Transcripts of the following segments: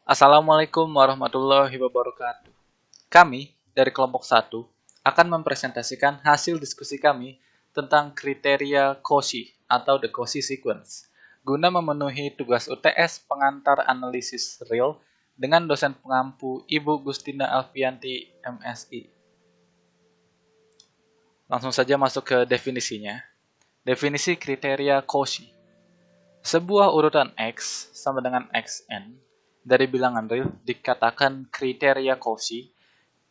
Assalamualaikum warahmatullahi wabarakatuh. Kami dari kelompok 1 akan mempresentasikan hasil diskusi kami tentang kriteria Cauchy atau the Cauchy sequence guna memenuhi tugas UTS pengantar analisis real dengan dosen pengampu Ibu Gustina Alfianti, MSI. Langsung saja masuk ke definisinya. Definisi kriteria Cauchy. Sebuah urutan X sama dengan Xn dari bilangan real dikatakan kriteria Cauchy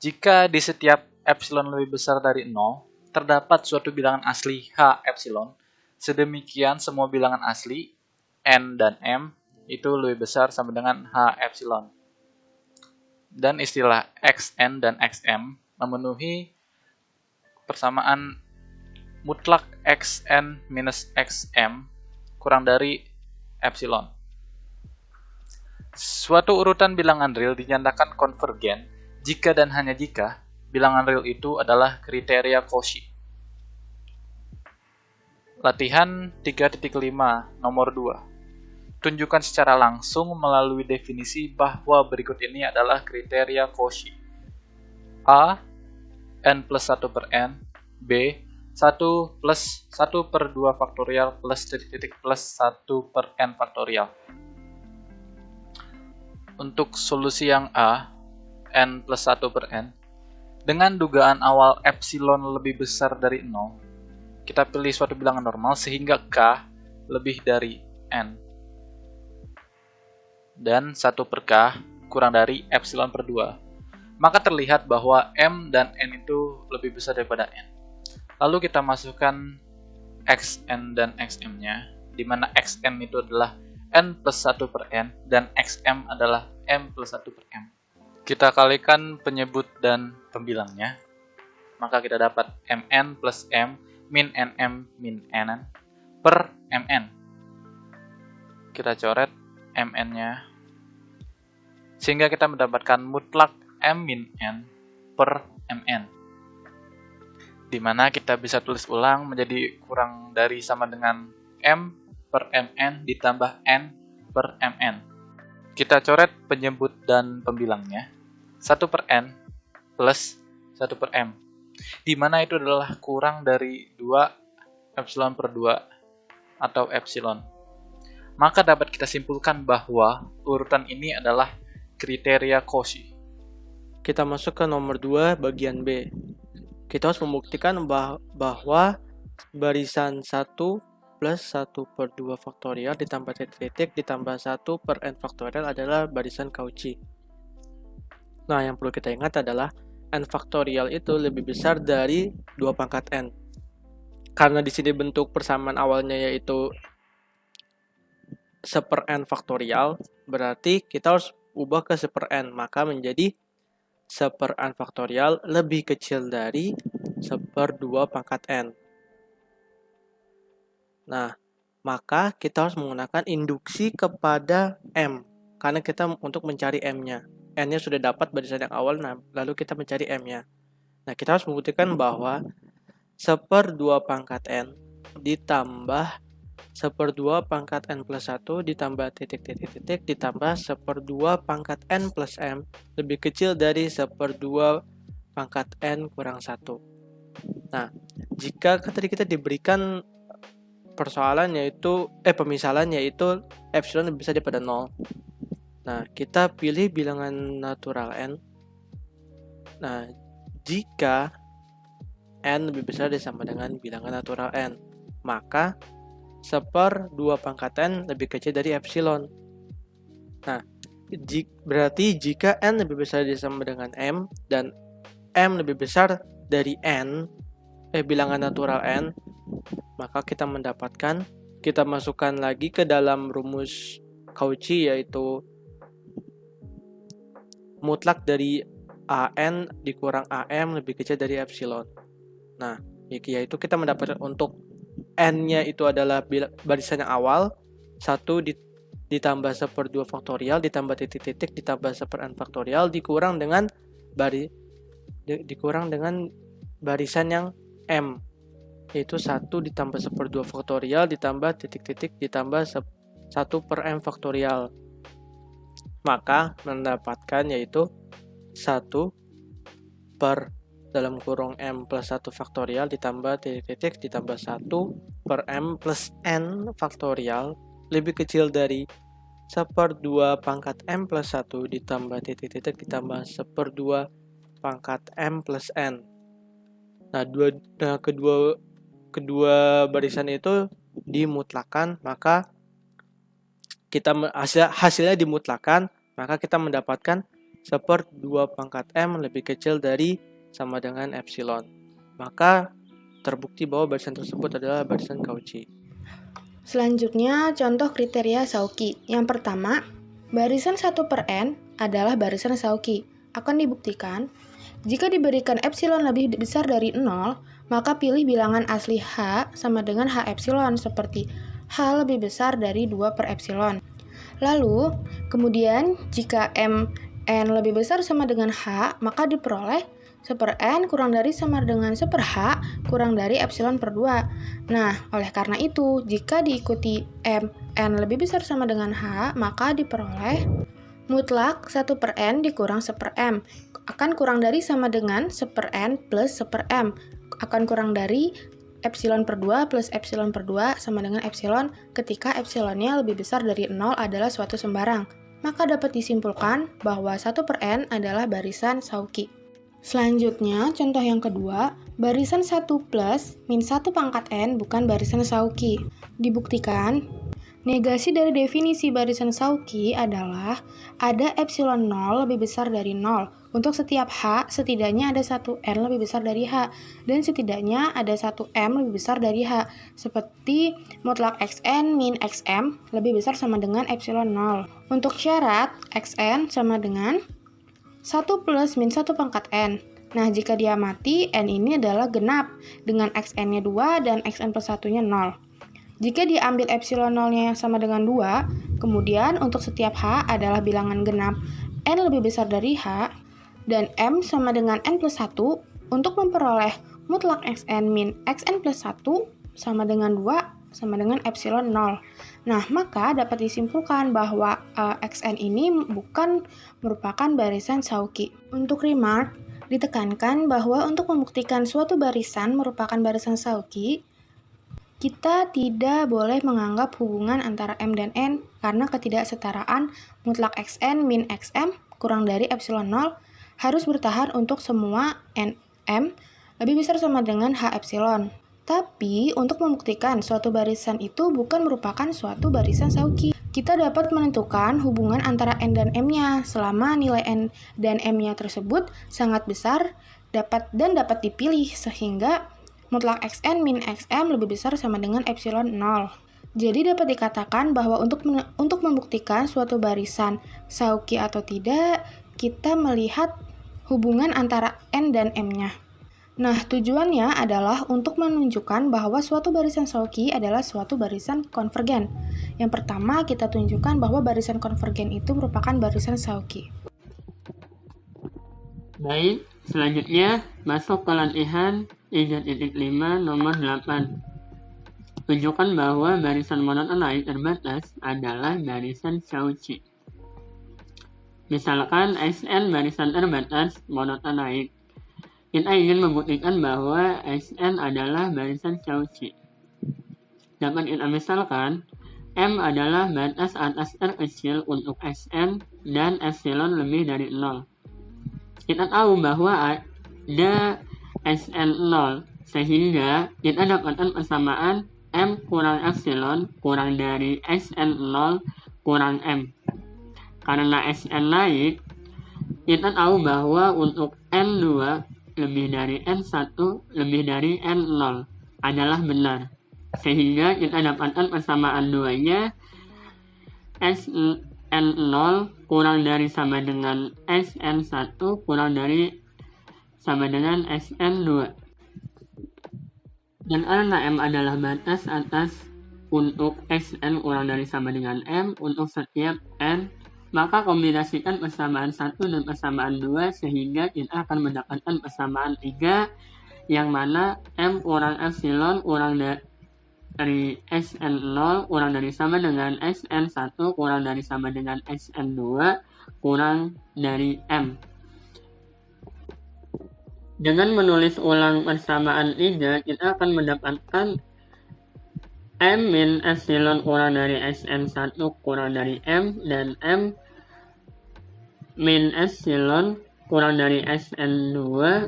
jika di setiap epsilon lebih besar dari 0, terdapat suatu bilangan asli H epsilon, sedemikian semua bilangan asli N dan M itu lebih besar sama dengan H epsilon. Dan istilah Xn dan Xm memenuhi persamaan mutlak Xn minus Xm kurang dari epsilon. Suatu urutan bilangan real dinyatakan konvergen jika dan hanya jika bilangan real itu adalah kriteria Cauchy. Latihan 3.5 nomor 2. Tunjukkan secara langsung melalui definisi bahwa berikut ini adalah kriteria Cauchy. A. N plus 1 per N. B. 1 plus 1 per 2 faktorial plus titik-titik plus 1 per N faktorial. Untuk solusi yang A, N plus 1 per N, dengan dugaan awal epsilon lebih besar dari 0, kita pilih suatu bilangan normal sehingga K lebih dari N. Dan 1 per K kurang dari epsilon per 2. Maka terlihat bahwa M dan N itu lebih besar daripada N. Lalu kita masukkan Xn dan Xm-nya, di mana Xn itu adalah N plus 1 per N dan Xm adalah M plus 1 per M. Kita kalikan penyebut dan pembilangnya, maka kita dapat Mn plus M min Nm min Nn per Mn. Kita coret Mn-nya, sehingga kita mendapatkan mutlak M min N per Mn, di mana kita bisa tulis ulang menjadi kurang dari sama dengan M per Mn ditambah N per Mn. Kita coret penyebut dan pembilangnya. 1 per N plus 1 per M, di mana itu adalah kurang dari 2 epsilon per 2 atau epsilon. Maka dapat kita simpulkan bahwa urutan ini adalah kriteria Cauchy. Kita masuk ke nomor 2 bagian B. Kita harus membuktikan bahwa barisan 1 plus 1 per 2 faktorial ditambah titik-titik ditambah 1 per N faktorial adalah barisan Cauchy. Nah, yang perlu kita ingat adalah N faktorial itu lebih besar dari 2 pangkat N. Karena di sini bentuk persamaan awalnya yaitu 1 per N faktorial, berarti kita harus ubah ke 1 per N, maka menjadi 1 per N faktorial lebih kecil dari 1 per 2 pangkat N. Nah, maka kita harus menggunakan induksi kepada M, karena kita untuk mencari M-nya. N-nya sudah dapat barisan yang awal, nah, lalu kita mencari M-nya. Nah, kita harus membuktikan bahwa 1 per 2 pangkat N ditambah 1 per 2 pangkat N plus 1 ditambah titik-titik ditambah 1 per 2 pangkat N plus M lebih kecil dari 1 per 2 pangkat N kurang 1. Nah, jika tadi kita diberikan persoalan yaitu pemisalan yaitu epsilon lebih besar daripada 0. Nah, kita pilih bilangan natural N. Nah, jika N lebih besar dari sama dengan bilangan natural N, maka 1 per 2 pangkat N lebih kecil dari epsilon. Nah, berarti jika N lebih besar dari sama dengan M dan M lebih besar dari N, bilangan natural N, maka kita mendapatkan, kita masukkan lagi ke dalam rumus Cauchy yaitu mutlak dari AN dikurang AM lebih kecil dari epsilon. Nah, yaitu kita mendapatkan untuk N-nya itu adalah barisan yang awal 1 ditambah 1 per 2 faktorial ditambah titik-titik ditambah 1 per N faktorial dikurang dengan barisan yang M, yaitu 1 ditambah 1 per 2 faktorial ditambah titik-titik ditambah 1 per M faktorial. maka mendapatkan yaitu 1 per dalam kurung M plus 1 faktorial ditambah titik-titik ditambah 1 per M plus N faktorial lebih kecil dari 1/2 pangkat M plus 1 ditambah titik-titik ditambah 1/2 pangkat M plus N. Nah, kedua barisan itu dimutlakan, maka hasilnya dimutlakan, maka kita mendapatkan 1/2 pangkat M lebih kecil dari sama dengan epsilon. Maka terbukti bahwa barisan tersebut adalah barisan Cauchy. Selanjutnya, contoh kriteria Cauchy. Yang pertama, barisan 1 per N adalah barisan Cauchy. Akan dibuktikan, jika diberikan epsilon lebih besar dari 0, maka pilih bilangan asli H sama dengan H epsilon, seperti H lebih besar dari 2 per epsilon. Lalu, kemudian jika M N lebih besar sama dengan H, maka diperoleh 1 per N kurang dari sama dengan 1 per H kurang dari epsilon per 2. Nah, oleh karena itu, jika diikuti M N lebih besar sama dengan H, maka diperoleh mutlak 1 per N dikurang 1 per M akan kurang dari sama dengan 1 per N plus 1 per M akan kurang dari epsilon per 2 plus epsilon per 2 sama dengan epsilon ketika epsilonnya lebih besar dari 0 adalah suatu sembarang. Maka dapat disimpulkan bahwa 1 per N adalah barisan Cauchy. Selanjutnya, contoh yang kedua, barisan 1 plus min 1 pangkat N bukan barisan Cauchy. Dibuktikan, negasi dari definisi barisan Cauchy adalah ada epsilon 0 lebih besar dari 0. Untuk setiap H, setidaknya ada 1 N lebih besar dari H, dan setidaknya ada 1 M lebih besar dari H, seperti mutlak Xn min Xm lebih besar sama dengan epsilon 0. Untuk syarat, Xn sama dengan 1 plus min 1 pangkat N. Nah, jika diamati, N ini adalah genap, dengan Xn-nya 2 dan Xn plus 1-nya 0. Jika diambil epsilon 0-nya yang sama dengan 2, kemudian untuk setiap H adalah bilangan genap N lebih besar dari H, dan M sama dengan N plus 1, untuk memperoleh mutlak Xn min Xn plus 1 sama dengan 2 sama dengan epsilon 0. Nah, maka dapat disimpulkan bahwa Xn ini bukan merupakan barisan Cauchy. Untuk remark, ditekankan bahwa untuk membuktikan suatu barisan merupakan barisan Cauchy, kita tidak boleh menganggap hubungan antara M dan N karena ketidaksetaraan mutlak Xn min Xm kurang dari epsilon 0 harus bertahan untuk semua Nm lebih besar sama dengan H epsilon. Tapi, untuk membuktikan suatu barisan itu bukan merupakan suatu barisan Cauchy, kita dapat menentukan hubungan antara N dan M-nya selama nilai N dan M-nya tersebut sangat besar dapat dipilih sehingga mutlak Xn min Xm lebih besar sama dengan epsilon 0. Jadi dapat dikatakan bahwa untuk membuktikan suatu barisan Cauchy atau tidak, kita melihat hubungan antara N dan M-nya. Nah, tujuannya adalah untuk menunjukkan bahwa suatu barisan Cauchy adalah suatu barisan konvergen. Yang pertama, kita tunjukkan bahwa barisan konvergen itu merupakan barisan Cauchy. Baik, selanjutnya masuk ke latihan 3.5 nomor 8. Tunjukkan bahwa barisan monotonaik terbatas adalah barisan Cauchy. Misalkan Xn barisan terbatas monotonaik. Kita ingin membuktikan bahwa Xn adalah barisan Cauchy. Dapat kita misalkan, M adalah batas atas terkecil untuk Xn dan epsilon lebih dari 0. Kita tahu bahwa ada Xn 0, sehingga kita dapatkan persamaan M kurang epsilon kurang dari Xn 0 kurang M. Karena Xn naik, kita tahu bahwa untuk N2 lebih dari N1 lebih dari N0 adalah benar. Sehingga kita dapatkan persamaan 2-nya Xn0 kurang dari sama dengan Xn1 kurang dari sama dengan Xn2. Dan karena M adalah batas atas untuk Xn kurang dari sama dengan M untuk setiap N, maka kombinasikan persamaan 1 dan persamaan 2 sehingga kita akan mendapatkan persamaan 3 yang mana M kurang epsilon kurang dari Xn0 kurang dari sama dengan Xn1 kurang dari sama dengan Xn2 kurang dari M. Dengan menulis ulang persamaan 3, kita akan mendapatkan M min epsilon kurang dari Xn1 kurang dari M, dan M min epsilon kurang dari Xn2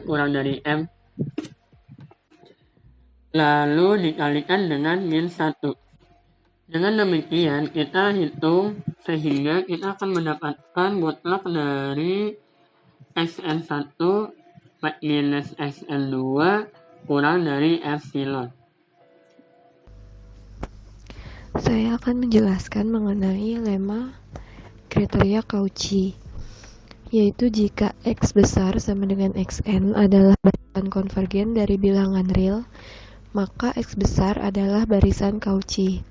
kurang dari M. Lalu dikalikan dengan min 1. Dengan demikian, kita hitung sehingga kita akan mendapatkan mutlak dari Xn1 minus Xn2 kurang dari epsilon. Saya akan menjelaskan mengenai lemma kriteria Cauchy, yaitu jika X besar sama dengan Xn adalah barisan konvergen dari bilangan real, maka X besar adalah barisan Cauchy.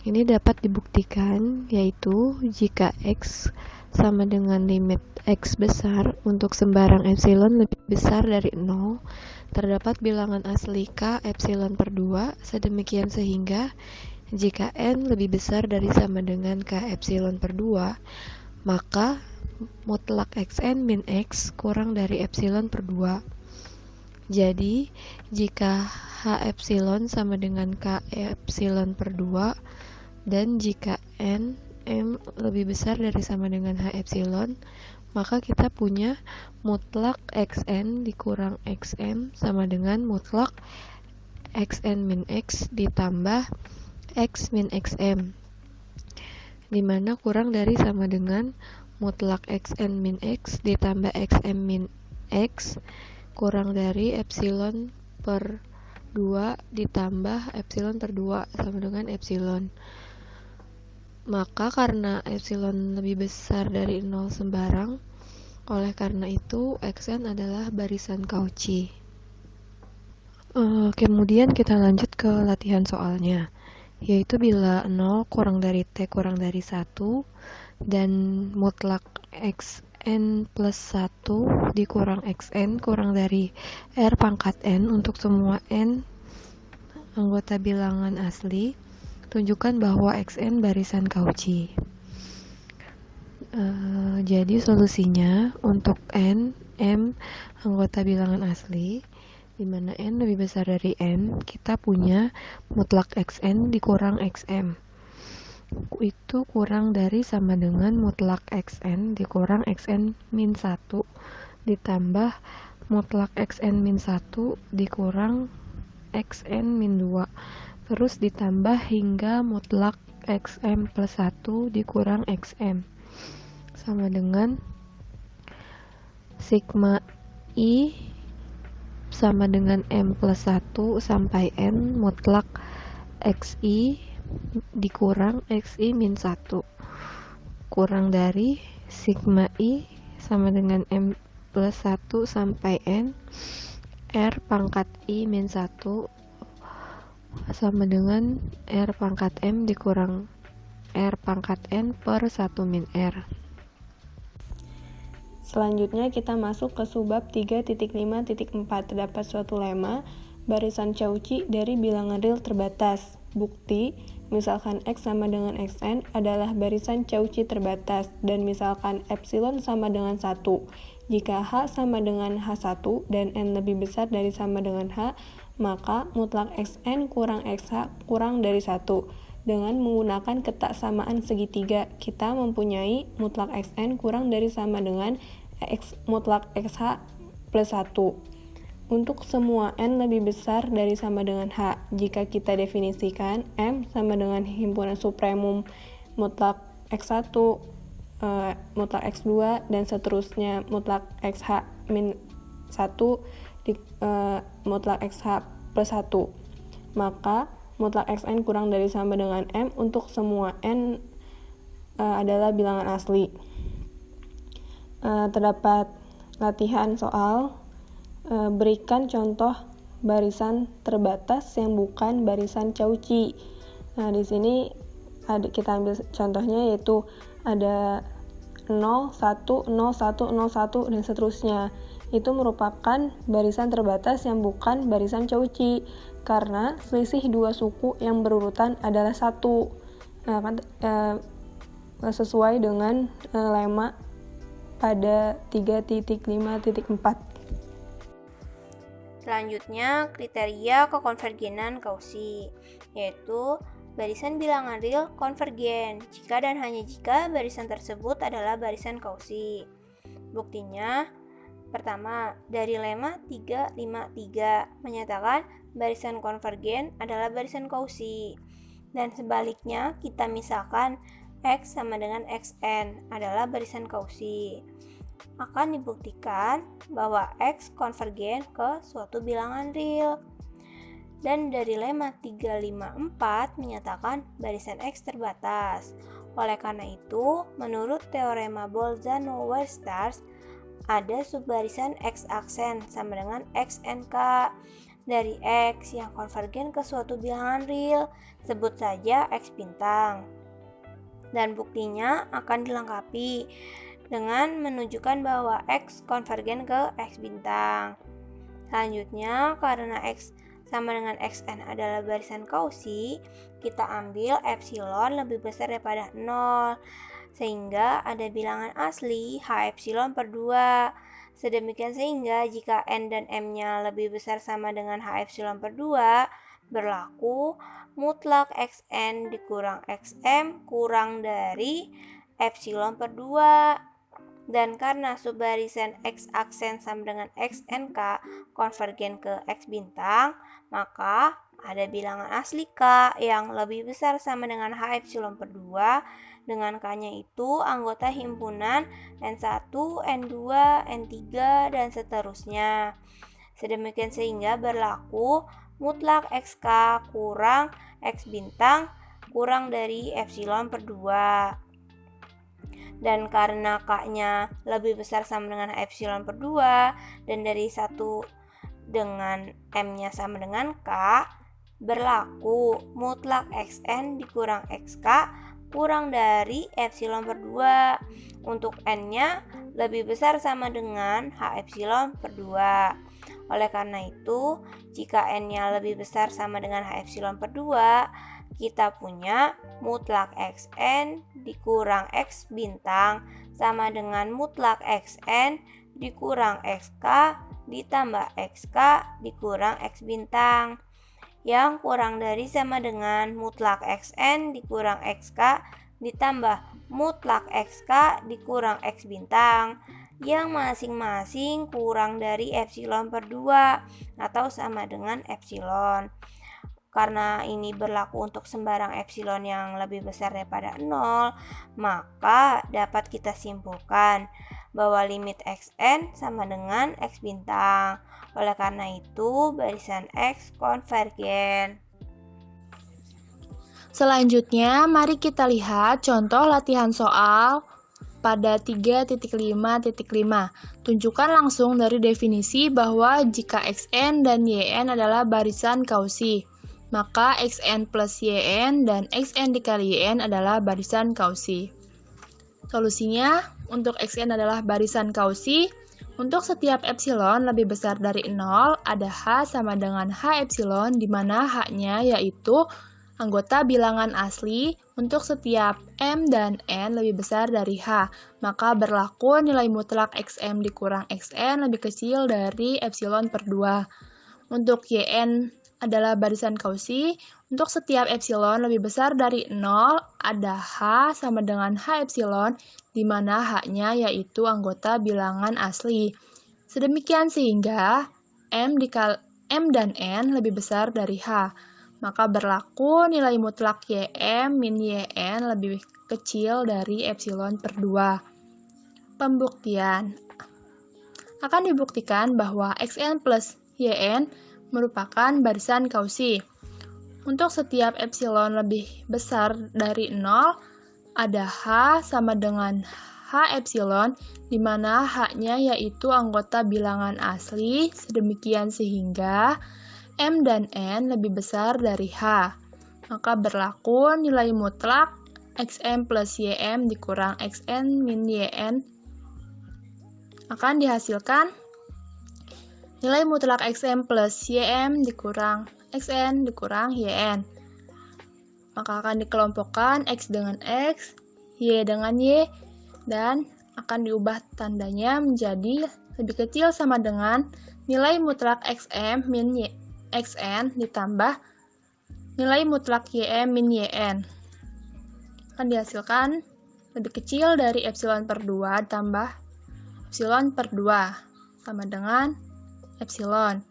Ini dapat dibuktikan, yaitu jika X sama dengan limit X besar untuk sembarang epsilon lebih besar dari 0, terdapat bilangan asli K epsilon per 2, sedemikian sehingga jika N lebih besar dari sama dengan K epsilon per 2, maka mutlak Xn min X kurang dari epsilon per 2. Jadi, jika H epsilon sama dengan K epsilon per 2, dan jika N M lebih besar dari sama dengan H epsilon, maka kita punya mutlak Xn dikurang Xm sama dengan mutlak Xn min X ditambah X min Xm, dimana kurang dari sama dengan mutlak Xn min X ditambah Xm min X kurang dari epsilon per 2 ditambah epsilon per 2 sama dengan epsilon. Maka karena epsilon lebih besar dari 0 sembarang, oleh karena itu Xn adalah barisan Cauchy. Kemudian kita lanjut ke latihan soalnya, yaitu bila 0 kurang dari T kurang dari 1 dan mutlak Xn plus 1 dikurang Xn kurang dari R pangkat N untuk semua N anggota bilangan asli, tunjukkan bahwa Xn barisan Cauchy. Jadi solusinya untuk N, M anggota bilangan asli, di mana N lebih besar dari N, kita punya mutlak Xn dikurang Xm. Itu kurang dari sama dengan mutlak Xn dikurang Xn min 1 ditambah mutlak Xn min 1 dikurang Xn min 2, terus ditambah hingga mutlak Xm plus 1 dikurang Xm sama dengan sigma I sama dengan M plus 1 sampai N mutlak Xi dikurang Xi min 1 kurang dari sigma I sama dengan M plus 1 sampai N R pangkat I min 1 sama dengan R pangkat M dikurang R pangkat N per 1 min R. Selanjutnya kita masuk ke subbab 3.5.4. Terdapat suatu lemma barisan Cauchy dari bilangan real terbatas. Bukti, misalkan X sama dengan Xn adalah barisan Cauchy terbatas, dan misalkan epsilon sama dengan 1. Jika H sama dengan H1 dan N lebih besar dari sama dengan H, maka mutlak Xn kurang Xh kurang dari 1. Dengan menggunakan ketaksamaan segitiga, kita mempunyai mutlak Xn kurang dari sama dengan mutlak Xh plus 1. Untuk semua N lebih besar dari sama dengan H, jika kita definisikan M sama dengan himpunan supremum mutlak X1, mutlak X2, dan seterusnya mutlak XH min 1 mutlak XH plus 1, maka mutlak Xn kurang dari sama dengan M untuk semua N adalah bilangan asli. Terdapat latihan soal. Berikan contoh barisan terbatas yang bukan barisan Cauchy. Nah, di sini kita ambil contohnya, yaitu ada 0, 1, 0, 1, 0, 1, dan seterusnya. Itu merupakan barisan terbatas yang bukan barisan Cauchy karena selisih dua suku yang berurutan adalah 1. Nah, sesuai dengan lema pada 3.5.4. Selanjutnya, kriteria kekonvergenan Cauchy, yaitu barisan bilangan real konvergen jika dan hanya jika barisan tersebut adalah barisan Cauchy. Buktinya, pertama, dari lema 353 menyatakan barisan konvergen adalah barisan Cauchy. Dan sebaliknya, kita misalkan X sama dengan XN adalah barisan Cauchy. Akan dibuktikan bahwa X konvergen ke suatu bilangan real. Dan dari lema 354 menyatakan barisan X terbatas. Oleh karena itu, menurut teorema Bolzano-Weierstrass, ada subbarisan X aksen sama dengan XNK dari X yang konvergen ke suatu bilangan real, sebut saja X bintang. Dan buktinya akan dilengkapi dengan menunjukkan bahwa X konvergen ke X bintang. Selanjutnya, karena X sama dengan XN adalah barisan Cauchy, kita ambil epsilon lebih besar daripada 0, sehingga ada bilangan asli H epsilon per 2. Sedemikian sehingga jika N dan M-nya lebih besar sama dengan H epsilon per 2, berlaku mutlak XN dikurang XM kurang dari epsilon per 2. Dan karena subbarisan X aksen sama dengan XNK konvergen ke X bintang, maka ada bilangan asli K yang lebih besar sama dengan H epsilon per 2. Dengan K-nya itu anggota himpunan N1, N2, N3, dan seterusnya. Sedemikian sehingga berlaku mutlak XK kurang X bintang kurang dari epsilon per 2. Dan karena K-nya lebih besar sama dengan epsilon per 2 dan dari 1 dengan M-nya sama dengan K, berlaku mutlak XN dikurang XK kurang dari epsilon per 2 untuk N-nya lebih besar sama dengan H epsilon per 2. Oleh karena itu, jika N-nya lebih besar sama dengan H epsilon per 2, kita punya mutlak XN dikurang X bintang sama dengan mutlak XN dikurang XK ditambah XK dikurang X bintang, yang kurang dari sama dengan mutlak XN dikurang XK ditambah mutlak XK dikurang X bintang, yang masing-masing kurang dari epsilon per 2 atau sama dengan epsilon. Karena ini berlaku untuk sembarang epsilon yang lebih besar daripada 0, maka dapat kita simpulkan bahwa limit XN sama dengan X bintang. Oleh karena itu, barisan X konvergen. Selanjutnya, mari kita lihat contoh latihan soal pada 3.5.5. Tunjukkan langsung dari definisi bahwa jika XN dan YN adalah barisan Cauchy, maka XN plus YN dan XN dikali YN adalah barisan Cauchy. Solusinya, untuk XN adalah barisan Cauchy, untuk setiap epsilon lebih besar dari 0, ada H sama dengan H epsilon, di mana H-nya yaitu anggota bilangan asli untuk setiap M dan N lebih besar dari H, maka berlaku nilai mutlak XM dikurang XN lebih kecil dari epsilon per 2. Untuk YN adalah barisan Cauchy, untuk setiap epsilon lebih besar dari 0, ada H sama dengan H epsilon, di mana H-nya yaitu anggota bilangan asli. Sedemikian sehingga M dan N lebih besar dari H, maka berlaku nilai mutlak YM min YN lebih kecil dari epsilon per 2. Pembuktian akan dibuktikan bahwa XN plus YN merupakan barisan Cauchy. Untuk setiap epsilon lebih besar dari 0, ada H sama dengan H epsilon, di mana H-nya yaitu anggota bilangan asli, sedemikian sehingga M dan N lebih besar dari H. Maka berlaku nilai mutlak XM plus YM dikurang XN min YN akan dihasilkan nilai mutlak XM plus YM dikurang XN dikurang YN. Maka akan dikelompokkan X dengan X, Y dengan Y, dan akan diubah tandanya menjadi lebih kecil sama dengan nilai mutlak XM min XN ditambah nilai mutlak YM min YN. Akan dihasilkan lebih kecil dari epsilon per 2 ditambah epsilon per 2 sama dengan epsilon.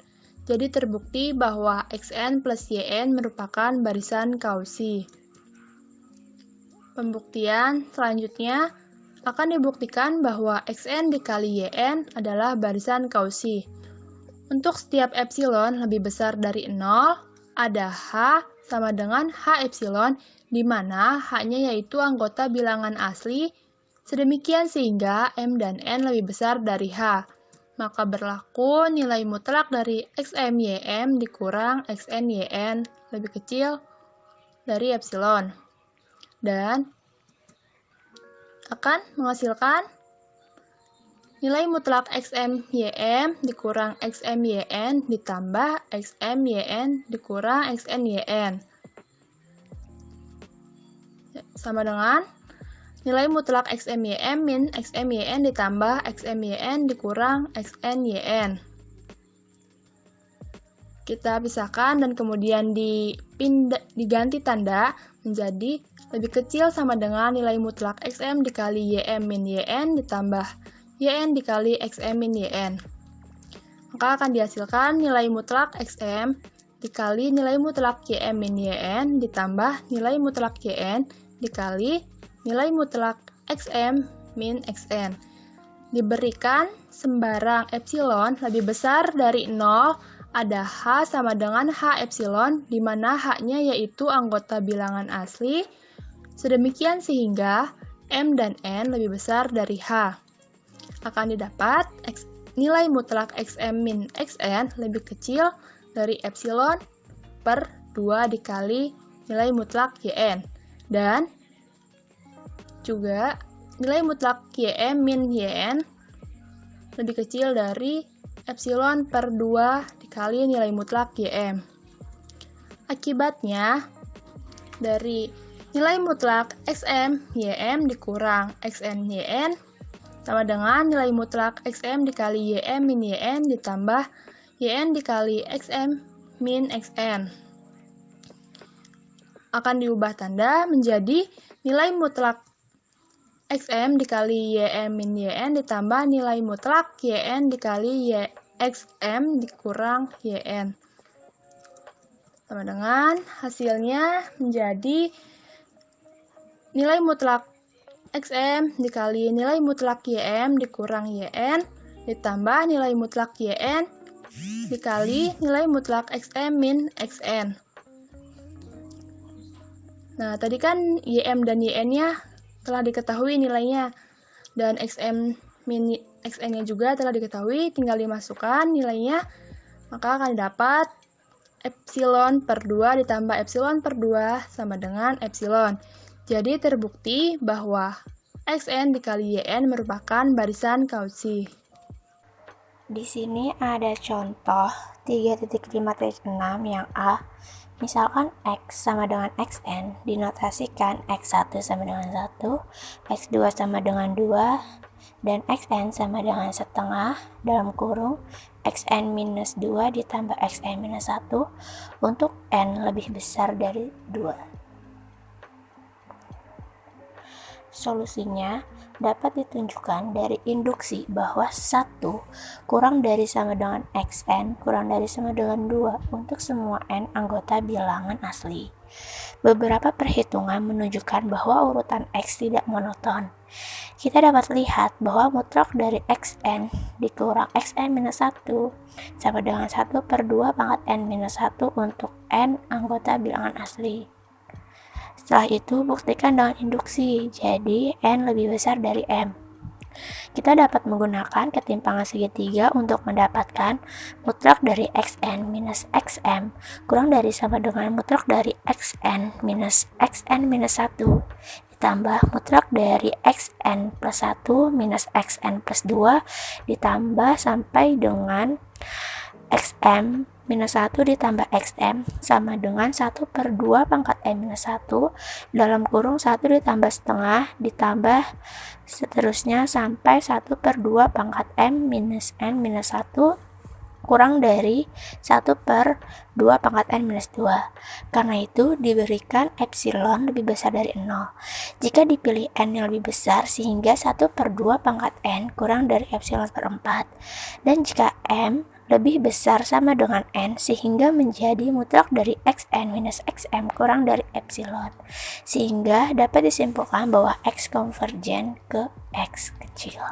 Jadi terbukti bahwa XN plus YN merupakan barisan Cauchy. Pembuktian selanjutnya akan dibuktikan bahwa XN dikali YN adalah barisan Cauchy. Untuk setiap epsilon lebih besar dari 0, ada H sama dengan H epsilon, di mana H-nya yaitu anggota bilangan asli, sedemikian sehingga M dan N lebih besar dari H. Maka berlaku nilai mutlak dari XM-YM dikurang XN-YN lebih kecil dari epsilon. Dan akan menghasilkan nilai mutlak XM-YM dikurang XM-YN ditambah XM-YN dikurang XN-YN. Sama dengan nilai mutlak XM-YM min XM-YN ditambah XM-YN dikurang XN-YN. Kita pisahkan dan kemudian diganti tanda menjadi lebih kecil sama dengan nilai mutlak XM dikali YM min YN ditambah YN dikali XM min YN. Maka akan dihasilkan nilai mutlak XM dikali nilai mutlak YM min YN ditambah nilai mutlak YN dikali nilai mutlak XM min XN. Diberikan sembarang epsilon lebih besar dari 0, ada H sama dengan H epsilon, di mana H-nya yaitu anggota bilangan asli, sedemikian sehingga M dan N lebih besar dari H. Akan didapat nilai mutlak XM min XN lebih kecil dari epsilon per 2 dikali nilai mutlak YN. Dan juga nilai mutlak YM min YN lebih kecil dari epsilon per 2 dikali nilai mutlak YM. Akibatnya, dari nilai mutlak XM YM dikurang XN YN sama dengan nilai mutlak XM dikali YM min YN ditambah YN dikali XM min XN. Akan diubah tanda menjadi nilai mutlak XM dikali YM min YN ditambah nilai mutlak YN dikali XM dikurang YN. Sama dengan hasilnya menjadi nilai mutlak XM dikali nilai mutlak YM dikurang YN ditambah nilai mutlak YN dikali nilai mutlak XM min XN. Nah, tadi kan YM dan YN-nya telah diketahui nilainya, dan XM min XN-nya juga telah diketahui, tinggal dimasukkan nilainya, maka akan dapat epsilon per 2 ditambah epsilon per 2 sama dengan epsilon. Jadi terbukti bahwa XN dikali YN merupakan barisan Cauchy. Di sini ada contoh 3.5.6 yang A. Misalkan X sama dengan XN, dinotasikan X1 sama dengan 1, X2 sama dengan 2, dan XN sama dengan setengah, dalam kurung, XN minus 2 ditambah XN minus 1, untuk N lebih besar dari 2. Solusinya dapat ditunjukkan dari induksi bahwa 1 kurang dari sama dengan XN kurang dari sama dengan 2 untuk semua N anggota bilangan asli. Beberapa perhitungan menunjukkan bahwa urutan X tidak monoton. Kita dapat lihat bahwa mutlak dari XN dikurang XN minus 1 sama dengan 1 per 2 pangkat N minus 1 untuk N anggota bilangan asli. Setelah itu, buktikan dengan induksi, jadi N lebih besar dari M. Kita dapat menggunakan ketimpangan segitiga untuk mendapatkan mutlak dari XN minus XM kurang dari sama dengan mutlak dari XN minus 1 ditambah mutlak dari XN plus 1 minus XN plus 2 ditambah sampai dengan xm minus 1 ditambah xm sama dengan 1/2 pangkat m minus 1 dalam kurung 1 ditambah setengah ditambah seterusnya sampai 1/2 pangkat m minus n minus 1 kurang dari 1/2 pangkat n minus 2. Karena itu diberikan epsilon lebih besar dari 0. Jika dipilih n yang lebih besar sehingga 1/2 pangkat n kurang dari epsilon per 4. Dan jika m lebih besar sama dengan n sehingga menjadi mutlak dari xn minus xm kurang dari epsilon. Sehingga dapat disimpulkan bahwa x konvergen ke x kecil.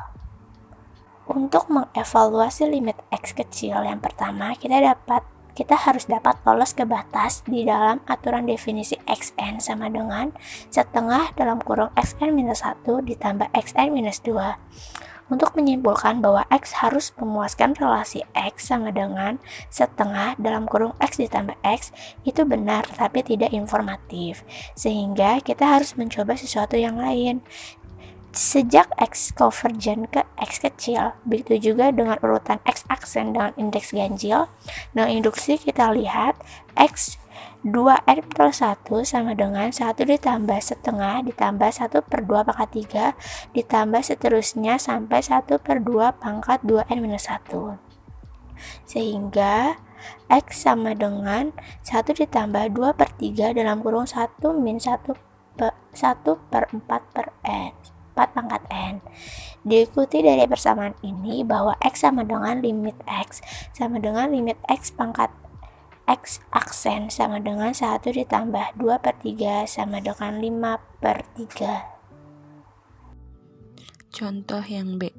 Untuk mengevaluasi limit x kecil yang pertama, kita harus dapat lolos ke batas di dalam aturan definisi xn sama dengan setengah dalam kurung xn minus 1 ditambah xn minus 2. Untuk menyimpulkan bahwa x harus memuaskan relasi x sama dengan setengah dalam kurung x ditambah x itu benar tapi tidak informatif. Sehingga kita harus mencoba sesuatu yang lain. Sejak x konvergen ke x kecil, begitu juga dengan urutan x aksen dengan indeks ganjil. Dengan induksi kita lihat x 2n plus 1 sama dengan 1 ditambah setengah ditambah 1/2 pangkat 3 ditambah seterusnya sampai 1/2 pangkat 2n minus 1. Sehingga x sama dengan 1 ditambah 2/3 dalam kurung 1 min 1/4 per n. 4 pangkat n. Diikuti dari persamaan ini bahwa x sama dengan limit x sama dengan limit x pangkat x aksen sama dengan 1 ditambah 2/3 sama dengan 5/3. Contoh yang B.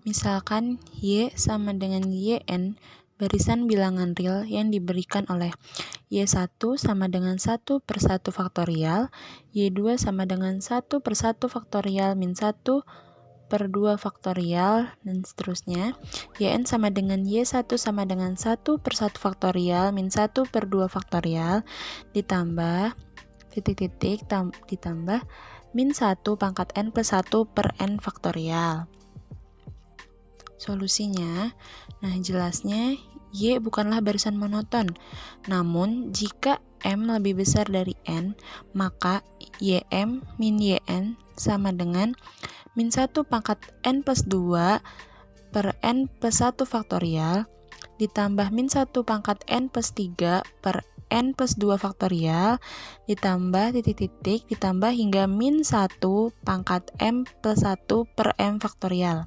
Misalkan y sama dengan yn barisan bilangan real yang diberikan oleh y1 sama dengan 1/1 faktorial, y2 sama dengan 1/1 faktorial min 1/2 faktorial, dan seterusnya. Yn sama dengan y1 sama dengan 1/1 faktorial min 1/2 faktorial ditambah titik-titik ditambah min 1 pangkat n plus 1 per n faktorial. Solusinya, nah jelasnya y bukanlah barisan monoton. Namun, jika m lebih besar dari n, maka ym min yn sama dengan min 1 pangkat n plus 2 per n plus 1 faktorial ditambah min 1 pangkat n plus 3 per n plus 2 faktorial ditambah titik-titik ditambah hingga min 1 pangkat m plus 1 per m faktorial.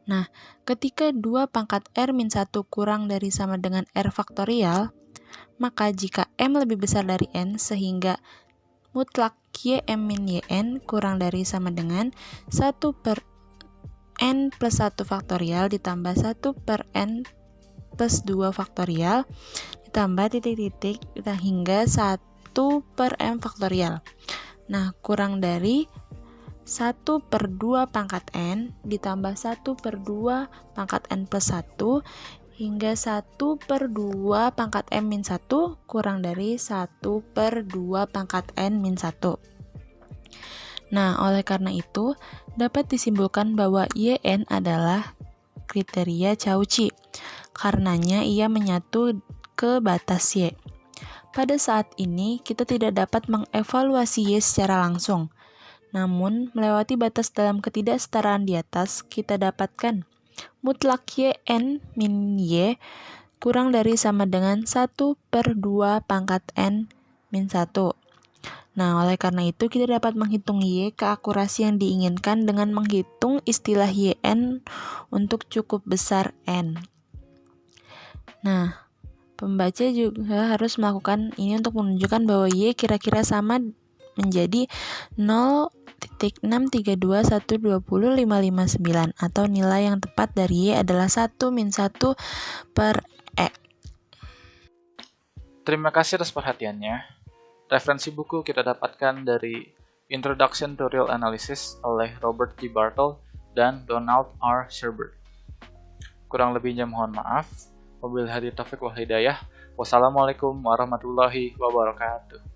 Nah, ketika 2 pangkat r min 1 kurang dari sama dengan r faktorial, maka jika m lebih besar dari n sehingga mutlak ym min yn kurang dari sama dengan 1 per n plus 1 faktorial ditambah 1 per n plus 2 faktorial ditambah titik-titik hingga 1 per m faktorial. Nah, kurang dari 1/2 pangkat n ditambah 1/2 pangkat n plus 1 hingga 1/2 pangkat m min 1 kurang dari 1/2 pangkat n min 1. Nah, oleh karena itu dapat disimpulkan bahwa yn adalah kriteria Cauchy. Karenanya ia menyatu ke batas y. Pada saat ini kita tidak dapat mengevaluasi y secara langsung. Namun, melewati batas dalam ketidaksetaraan di atas, kita dapatkan mutlak yn min y kurang dari sama dengan 1/2 pangkat n min 1. Nah, oleh karena itu kita dapat menghitung y ke akurasi yang diinginkan dengan menghitung istilah yn untuk cukup besar n. Nah, pembaca juga harus melakukan ini untuk menunjukkan bahwa y kira-kira sama menjadi 0.632120559 atau nilai yang tepat dari y adalah 1 min 1 per e. Terima kasih atas perhatiannya. Referensi buku kita dapatkan dari Introduction to Real Analysis oleh Robert G. Bartle dan Donald R. Sherbert. Kurang lebihnya mohon maaf. Wabillahi taufiq wal hidayah. Wassalamualaikum warahmatullahi wabarakatuh.